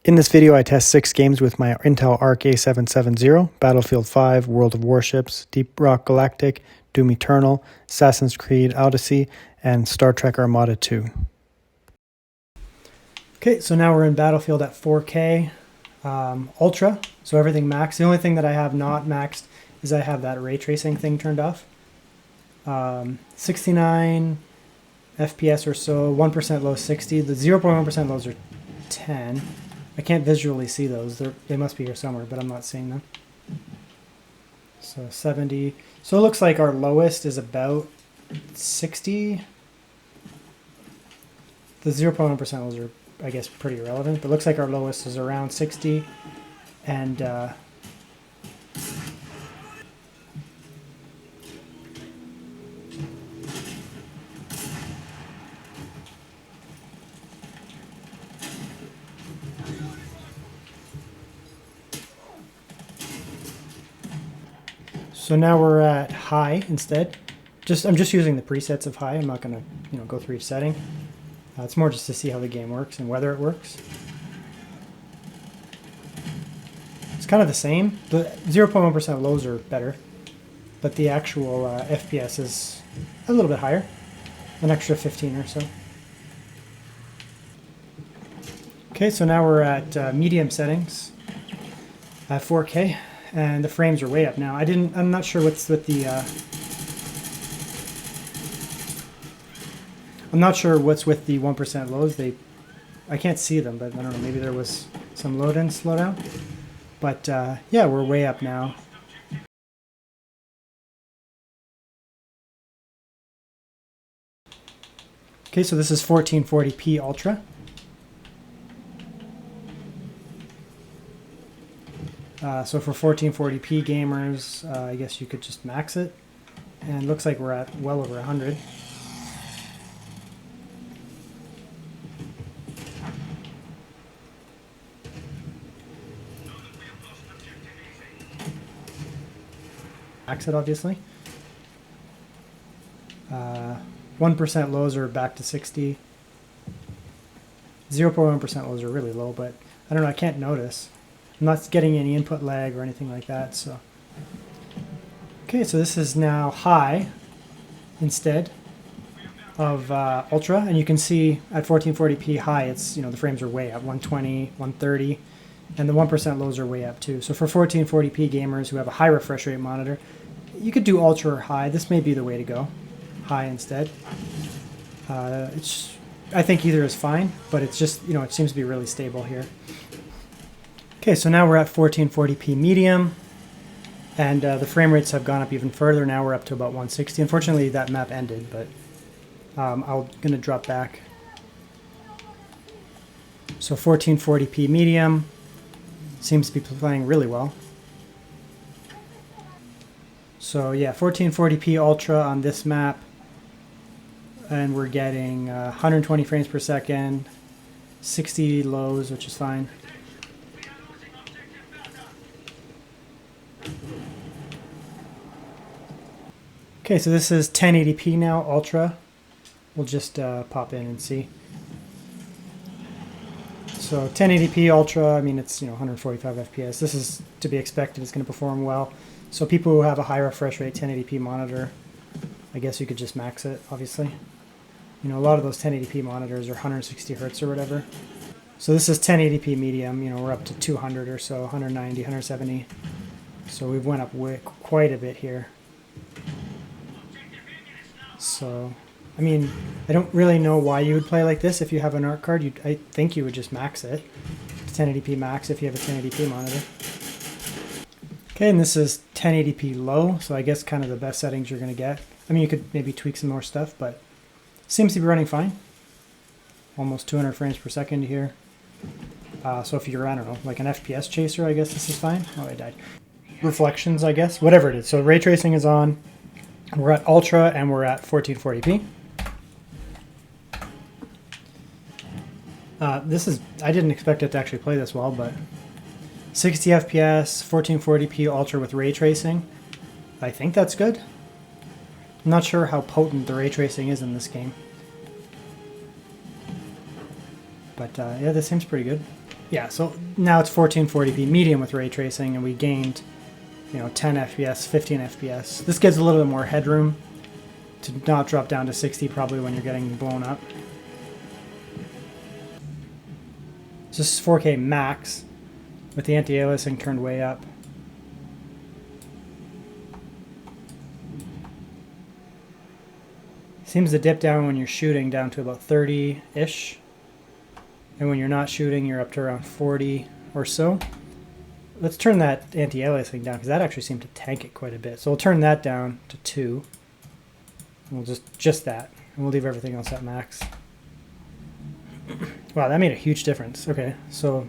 In this video, I test 6 games with my Intel Arc A770, Battlefield 5, World of Warships, Deeprock Galactic, Doom Eternal, Assassin's Creed Odyssey, and Star Trek Armada 2. Okay, so now we're in Battlefield at 4K Ultra, so everything maxed. The only thing that I have not maxed is I have that ray tracing thing turned off. 69 FPS or so, 1% low 60. The 0.1% lows are 10. I can't visually see those. They must be here somewhere, but I'm not seeing them. So 70. So it looks like our lowest is about 60. The 0.1% lows are, I guess, pretty irrelevant, but it looks like our lowest is around 60. And so now we're at high instead. I'm just using the presets of high. I'm not going to go through each setting. It's more just to see how the game works and whether it works. It's kind of the same. The 0.1% lows are better, but the actual FPS is a little bit higher, an extra 15 or so. Okay, so now we're at medium settings at 4K. And the frames are way up now. I'm not sure what's with the I'm not sure what's with the 1% lows. I can't see them, but I don't know, maybe there was some load in slowdown. But yeah, we're way up now. Okay, so this is 1440p Ultra. So for 1440p gamers, I guess you could just max it. And it looks like we're at well over 100. Max it, obviously. 1% lows are back to 60. 0.1% lows are really low, but I don't know, I can't notice. I'm not getting any input lag or anything like that. So, okay, so this is now high instead of ultra, and you can see at 1440p high, it's the frames are way up, 120, 130, and the 1% lows are way up too. So for 1440p gamers who have a high refresh rate monitor, you could do ultra or high. This may be the way to go, high instead. I think either is fine, but it's just it seems to be really stable here. Okay, so now we're at 1440p medium, and the frame rates have gone up even further. Now we're up to about 160. Unfortunately, that map ended, but I'm going to drop back. So 1440p medium seems to be playing really well. So yeah, 1440p ultra on this map, and we're getting 120 frames per second, 60 lows, which is fine. Okay, so this is 1080p now, Ultra. We'll just pop in and see. So 1080p Ultra, I mean, it's 145 FPS. This is to be expected. It's going to perform well. So people who have a high refresh rate 1080p monitor, I guess you could just max it, obviously. A lot of those 1080p monitors are 160 hertz or whatever. So this is 1080p medium. We're up to 200 or so, 190, 170. So we've went up quite a bit here. So, I mean, I don't really know why you would play like this if you have an ARC card. I think you would just max it. 1080p max if you have a 1080p monitor. Okay, and this is 1080p low, so I guess kind of the best settings you're going to get. I mean, you could maybe tweak some more stuff, but it seems to be running fine. Almost 200 frames per second here. So if you're, I don't know, like an FPS chaser, I guess this is fine. Oh, I died. Reflections, I guess, whatever it is. So ray tracing is on. We're at Ultra and we're at 1440p. I didn't expect it to actually play this well, but 60 FPS, 1440p Ultra with ray tracing. I think that's good. I'm not sure how potent the ray tracing is in this game. But yeah, this seems pretty good. Yeah, so now it's 1440p medium with ray tracing, and we gained, 10 FPS, 15 FPS. This gives a little bit more headroom to not drop down to 60 probably when you're getting blown up. So this is 4K max with the anti-aliasing turned way up. Seems to dip down when you're shooting down to about 30-ish. And when you're not shooting, you're up to around 40 or so. Let's turn that anti-aliasing down because that actually seemed to tank it quite a bit. So we'll turn that down to 2. And we'll just that. And we'll leave everything else at max. Wow, that made a huge difference. Okay, so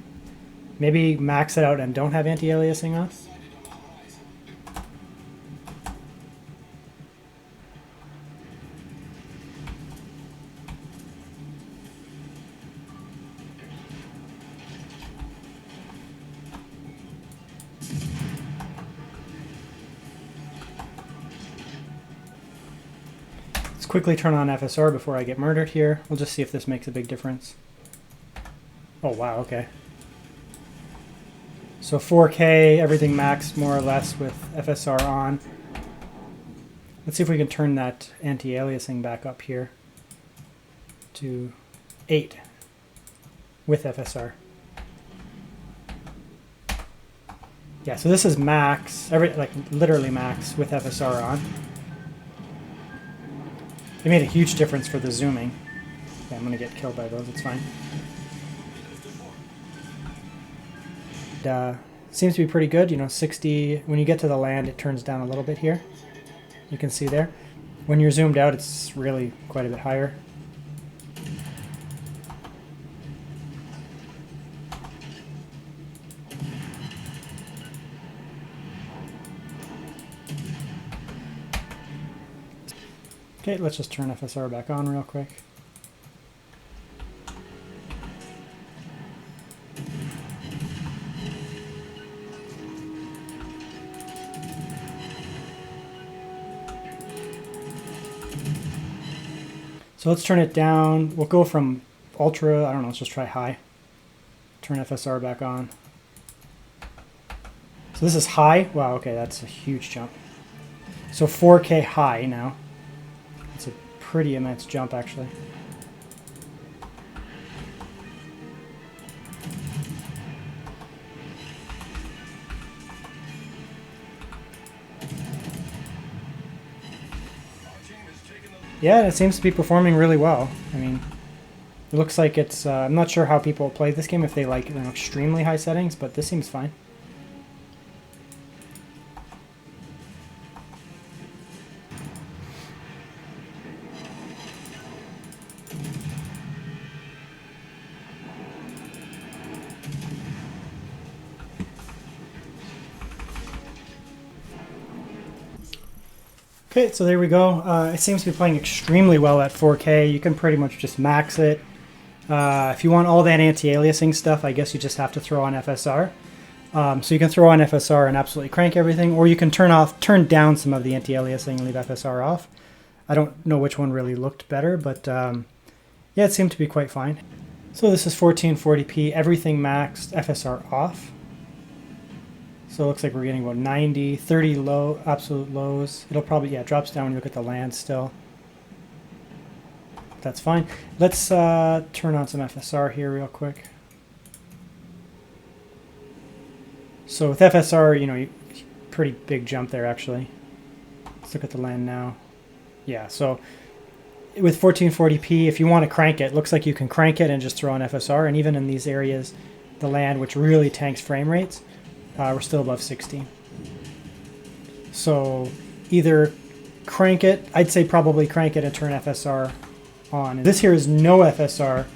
maybe max it out and don't have anti-aliasing on. Let's quickly turn on FSR before I get murdered here. We'll just see if this makes a big difference. Oh wow, okay. So 4K, everything maxed more or less with FSR on. Let's see if we can turn that anti-aliasing back up here to 8 with FSR. Yeah, so this is max, like literally max with FSR on. It made a huge difference for the zooming. Okay, I'm gonna get killed by those, it's fine. Seems to be pretty good, 60, when you get to the land it turns down a little bit here. You can see there. When you're zoomed out it's really quite a bit higher. Okay, let's just turn FSR back on real quick. So let's turn it down. We'll go from ultra, I don't know, let's just try high. Turn FSR back on. So this is high. Wow, okay, that's a huge jump. So 4K high now. It's a pretty immense jump, actually. Yeah, it seems to be performing really well. I mean, it looks like it's... I'm not sure how people play this game, if they like extremely high settings, but this seems fine. Okay, so there we go. It seems to be playing extremely well at 4K. You can pretty much just max it. If you want all that anti-aliasing stuff, I guess you just have to throw on FSR. So you can throw on FSR and absolutely crank everything, or you can turn down some of the anti-aliasing and leave FSR off. I don't know which one really looked better, but yeah, it seemed to be quite fine. So this is 1440p, everything maxed, FSR off. So it looks like we're getting about 90, 30 low, absolute lows. It'll probably, yeah, it drops down when you look at the land still. That's fine. Let's turn on some FSR here real quick. So with FSR, pretty big jump there actually. Let's look at the land now. Yeah, so with 1440p, if you want to crank it, looks like you can crank it and just throw on FSR. And even in these areas, the land, which really tanks frame rates, we're still above 60. So either crank it, I'd say probably crank it and turn FSR on. This here is no FSR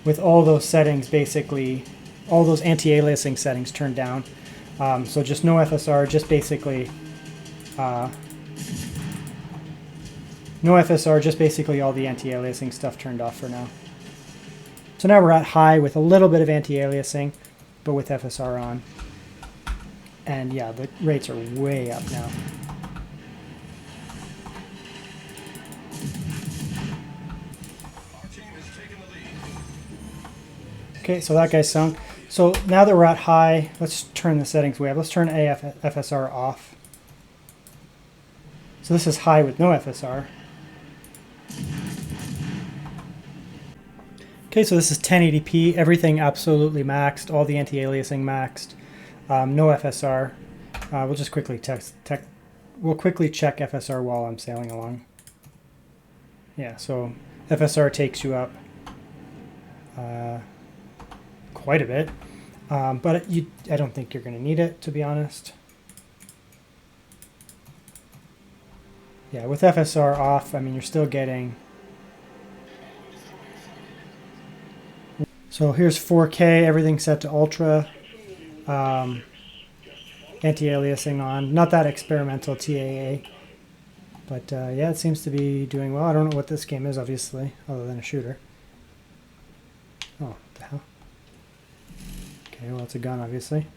with all those settings, basically, all those anti-aliasing settings turned down. So just no FSR, just basically, no FSR, just basically all the anti-aliasing stuff turned off for now. So now we're at high with a little bit of anti-aliasing, but with FSR on. And yeah, the rates are way up now. Okay, so that guy sunk. So now that we're at high, let's turn the settings we have. Let's turn FSR off. So this is high with no FSR. Okay, so this is 1080p, everything absolutely maxed, all the anti-aliasing maxed, no FSR. We'll just quickly we'll quickly check FSR while I'm sailing along. Yeah, so FSR takes you up quite a bit, but I don't think you're going to need it, to be honest. Yeah, with FSR off, I mean, you're still getting... So here's 4K, everything set to ultra, anti-aliasing on, not that experimental TAA, but yeah, it seems to be doing well. I don't know what this game is, obviously, other than a shooter. Oh, what the hell? Okay, well, it's a gun, obviously.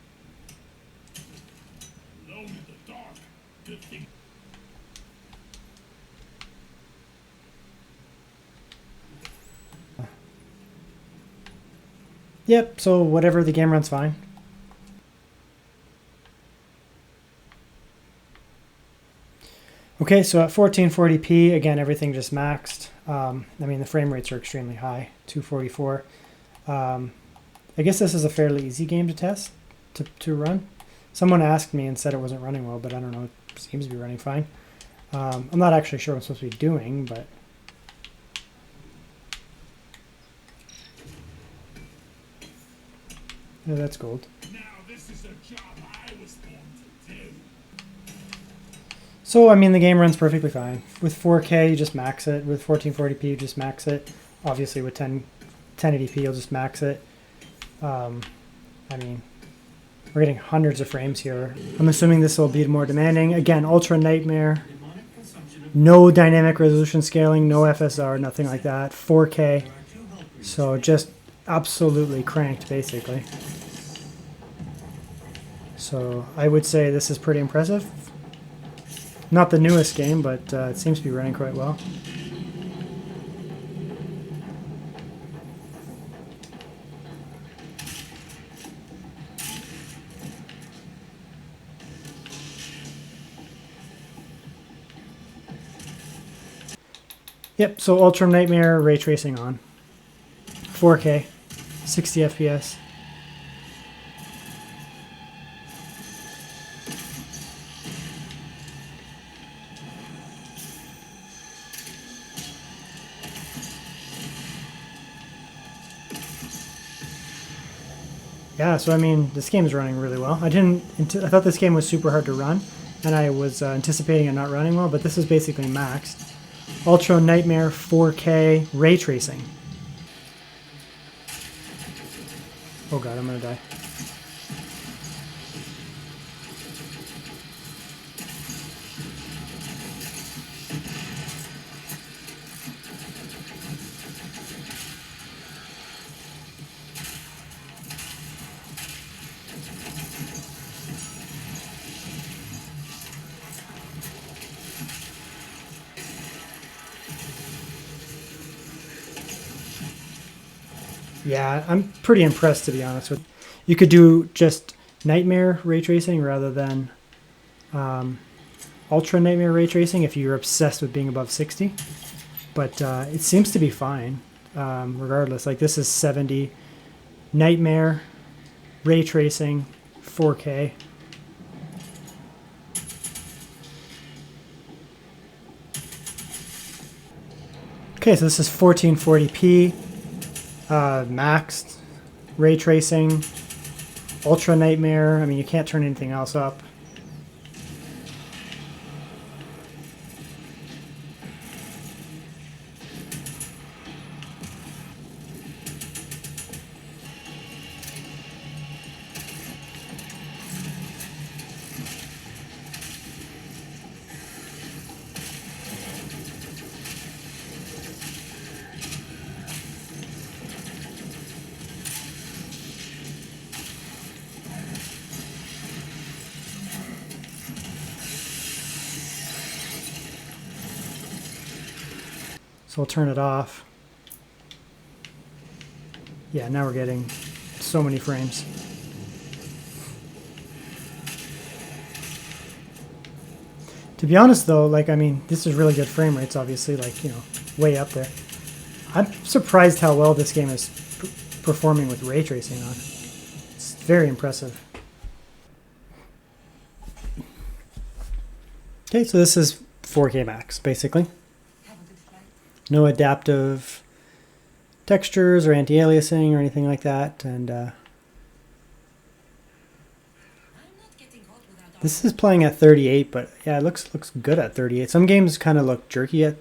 Yep, so whatever, the game runs fine. Okay, so at 1440p, again, everything just maxed. I mean, the frame rates are extremely high, 244. I guess this is a fairly easy game to test, to run. Someone asked me and said it wasn't running well, but I don't know, it seems to be running fine. I'm not actually sure what I'm supposed to be doing, but... Yeah, that's gold. Now, this is a job I was born to do. So, I mean, the game runs perfectly fine. With 4K, you just max it. With 1440p, you just max it. Obviously, with 1080p, you'll just max it. I mean, we're getting hundreds of frames here. I'm assuming this will be more demanding. Again, Ultra Nightmare. No dynamic resolution scaling, no FSR, nothing like that. 4K. So, just absolutely cranked, basically. So I would say this is pretty impressive. Not the newest game, but it seems to be running quite well. Yep, so Ultra Nightmare ray tracing on. 4K, 60 FPS. Yeah, so I mean, this game is running really well. I thought this game was super hard to run, and I was anticipating it not running well, but this is basically maxed. Ultra Nightmare 4K ray tracing. Oh god, I'm gonna die. Yeah, I'm pretty impressed, to be honest with you. You could do just Nightmare ray tracing rather than Ultra Nightmare ray tracing if you're obsessed with being above 60. But it seems to be fine, regardless. Like, this is 70 Nightmare ray tracing 4K. Okay, so this is 1440p. Maxed ray tracing, Ultra Nightmare. I mean, you can't turn anything else up. So we'll turn it off. Yeah, now we're getting so many frames. To be honest though, like, I mean, this is really good frame rates, obviously, like, you know, way up there. I'm surprised how well this game is performing with ray tracing on. It's very impressive. Okay, so this is 4K max, basically. No adaptive textures or anti-aliasing or anything like that, and this is playing at 38, but yeah, it looks good at 38. Some games kind of look jerky at,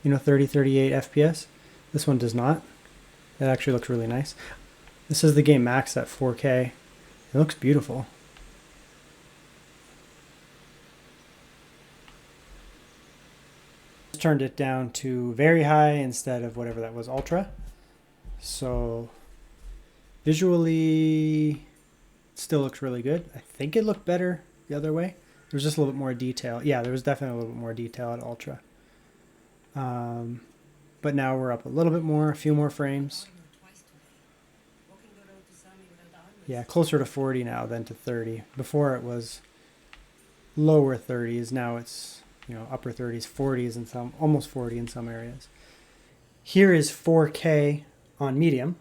you know, 38 FPS. This one does not. It actually looks really nice. This is the game maxed at 4K. It looks beautiful. Turned it down to very high instead of whatever that was, ultra. So visually it still looks really good. I think it looked better the other way. There's just a little bit more detail. Yeah, there was definitely a little bit more detail at ultra. But now we're up a little bit more, a few more frames. Yeah, closer to 40 now than to 30. Before it was lower 30s. Now it's, you know, upper 30s, 40s in some, almost 40 in some areas. Here is 4K on medium.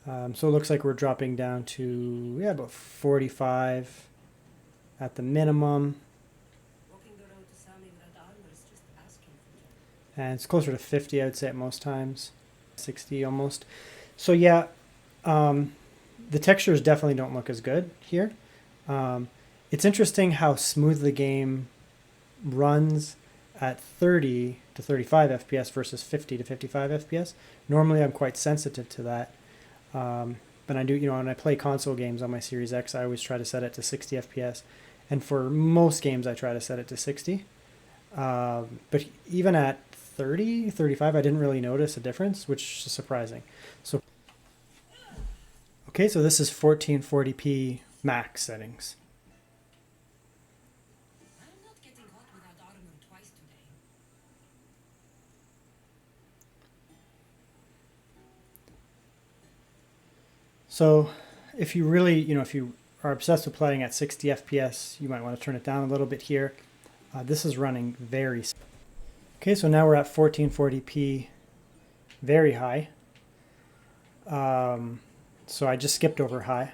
So it looks like we're dropping down to, yeah, about 45 at the minimum. And it's closer to 50, I would say, at most times. 60 almost. So yeah, the textures definitely don't look as good here. It's interesting how smooth the game runs at 30 to 35 FPS versus 50 to 55 FPS. Normally I'm quite sensitive to that. But I do, you know, when I play console games on my Series X, I always try to set it to 60 FPS. And for most games, I try to set it to 60. But even at 30, 35, I didn't really notice a difference, which is surprising. So, okay, so this is 1440p max settings. So if you really, you know, if you are obsessed with playing at 60 FPS, you might want to turn it down a little bit here. This is running very... Okay, so now we're at 1440p, very high. So I just skipped over high.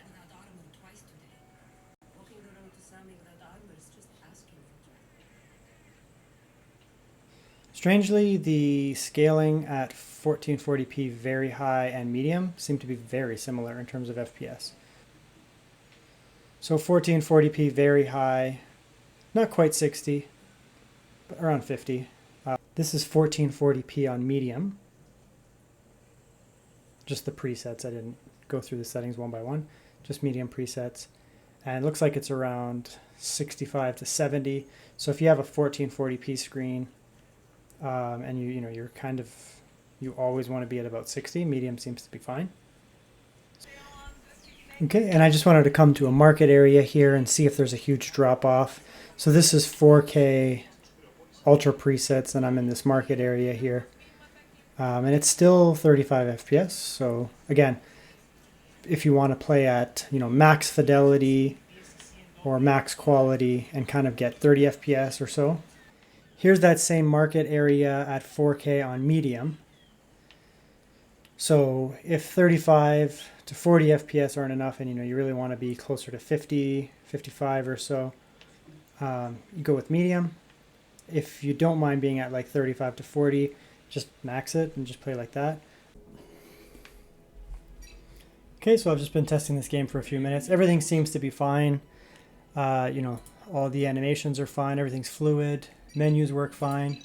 Strangely, the scaling at 1440p very high and medium seem to be very similar in terms of FPS. So 1440p very high, not quite 60, but around 50. This is 1440p on medium. Just the presets. I didn't go through the settings one by one. Just medium presets. And it looks like it's around 65 to 70. So if you have a 1440p screen, and you're kind of, you always want to be at about 60, medium seems to be fine. Okay, and I just wanted to come to a market area here and see if there's a huge drop off. So this is 4K ultra presets, and I'm in this market area here. And it's still 35 FPS. So again, if you want to play at, you know, max fidelity or max quality and kind of get 30 FPS or so, here's that same market area at 4K on medium. So if 35 to 40 FPS aren't enough, and you really want to be closer to 50, 55 or so, you go with medium. If you don't mind being at like 35 to 40, just max it and just play like that. Okay, so I've just been testing this game for a few minutes. Everything seems to be fine. All the animations are fine. Everything's fluid. Menus work fine.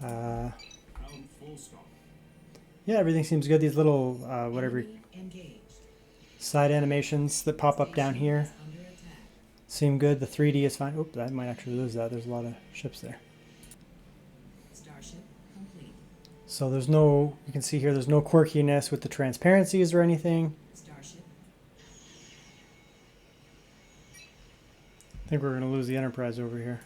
Yeah, everything seems good. These little, side animations that pop up down here seem good. The 3D is fine. Oop, I might actually lose that. There's a lot of ships there. So there's no, you can see here, there's no quirkiness with the transparencies or anything. I think we're going to lose the Enterprise over here.